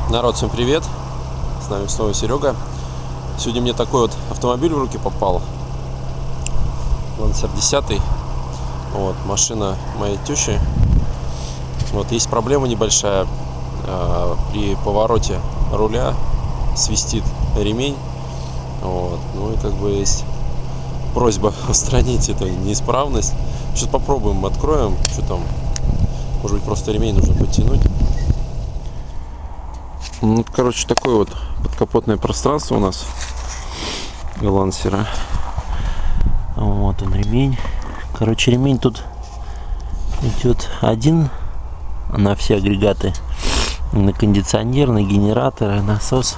Народ, всем привет! С нами снова Серега. Сегодня мне такой вот автомобиль в руки попал. Lancer 10. Вот, машина моей тещи. Вот, есть проблема небольшая. При повороте руля свистит ремень. Вот, ну и как бы есть просьба устранить эту неисправность. Сейчас попробуем, откроем, что там. Может быть, просто ремень нужно подтянуть. Ну, короче, такое вот подкапотное пространство у нас у Лансера. Вот он, ремень. Короче, ремень тут идет один на все агрегаты. На кондиционер, на генераторы, насос.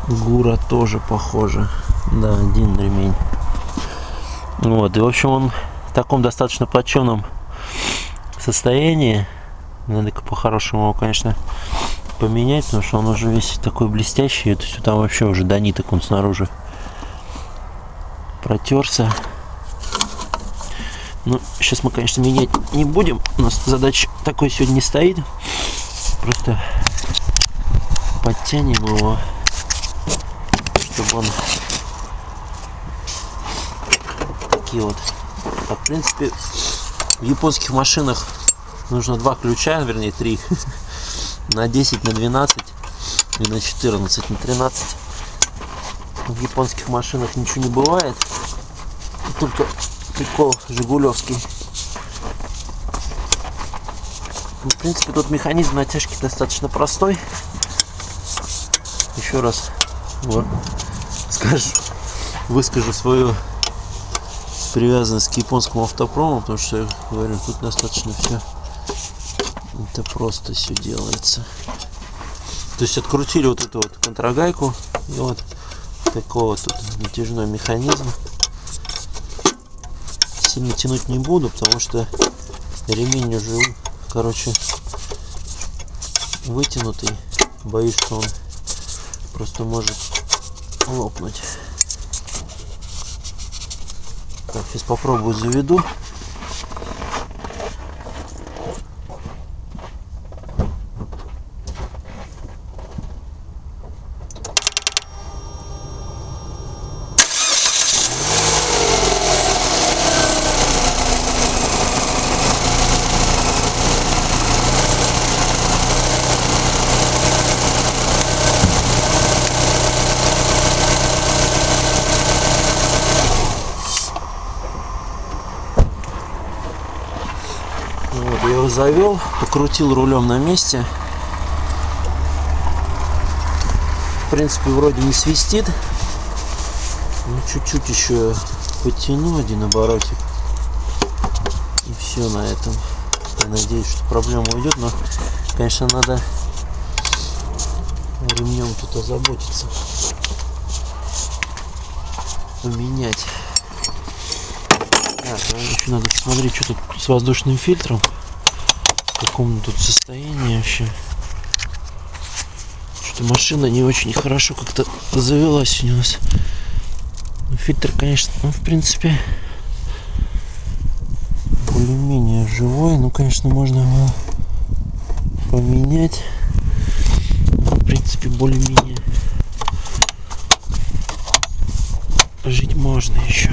Гура тоже похоже. Да, один ремень. Вот, и в общем он в таком достаточно плачевном состоянии. Надо по-хорошему его, конечно, поменять, потому что он уже весь такой блестящий. Это все там вообще уже до ниток он снаружи протерся. Ну, сейчас мы, конечно, менять не будем. У нас задача такой сегодня не стоит. Просто подтянем его, чтобы он такие вот. А в принципе в японских машинах нужно два ключа, вернее 3. На 10, на 12 и на 14, на 13. В японских машинах ничего не бывает. Только прикол жигулевский. В принципе, тут механизм натяжки достаточно простой. Еще раз вот, выскажу свою привязанность к японскому автопрому, потому что, говорю, тут достаточно все. Это просто все делается. То есть открутили вот эту вот контрагайку. И вот такой вот тут натяжной механизм. Сильно тянуть не буду, потому что ремень уже, короче, вытянутый. Боюсь, что он просто может лопнуть. Так, сейчас попробую заведу. Вот, я его завел, покрутил рулем на месте. В принципе, вроде не свистит. Ну, чуть-чуть еще подтяну один оборотик. И все на этом. Я надеюсь, что проблема уйдет, но, конечно, надо ремнем тут озаботиться. Поменять. Так, еще надо посмотреть, что тут с воздушным фильтром. В каком тут состоянии вообще. Что-то машина не очень хорошо как-то завелась у нас. Ну, фильтр, конечно, ну, в принципе, более-менее живой. Ну, конечно, можно его поменять. В принципе, более-менее жить можно еще.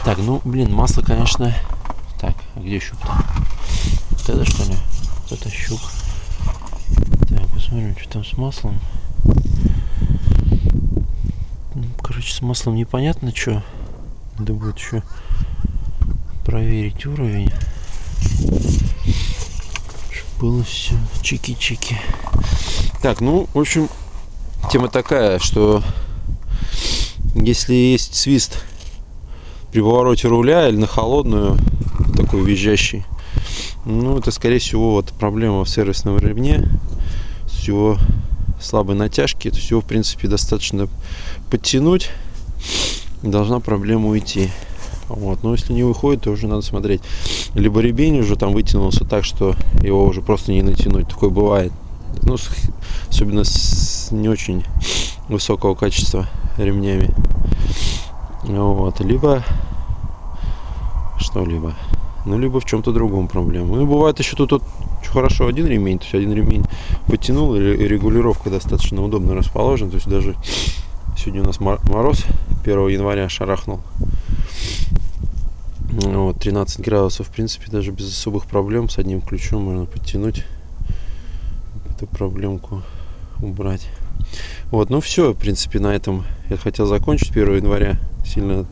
Так, ну, блин, масло, конечно. Так, а где щуп-то? Вот это, что ли? Вот это щуп. Так, посмотрим, что там с маслом. Ну, короче, с маслом непонятно, что. Надо будет еще проверить уровень. Чтобы было все чики-чики. Так, ну, в общем, тема такая, что если есть свист при повороте руля или на холодную, такой визжащий, ну, это, скорее всего, вот проблема в сервисном ремне, с его слабой натяжки. Это все, в принципе, достаточно подтянуть, должна проблема уйти. Вот. Но если не выходит, то уже надо смотреть. Либо ремень уже там вытянулся так, что его уже просто не натянуть. Такое бывает. Ну, особенно с не очень высокого качества ремнями. Вот. Либо что-либо. ну, либо в чем-то другом проблема. Ну, бывает еще тут хорошо один ремень, то есть один ремень подтянул, и регулировка достаточно удобно расположена, то есть даже сегодня у нас мороз 1 января шарахнул, вот, 13 градусов, в принципе, даже без особых проблем с одним ключом можно подтянуть, эту проблемку убрать. Вот, ну все, в принципе, на этом я хотел закончить 1 января, сильно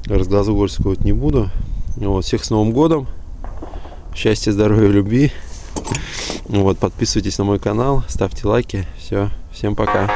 разглагольствовать не буду. Вот, всех с Новым годом, счастья, здоровья, любви. Вот, подписывайтесь на мой канал, ставьте лайки. Все, всем пока.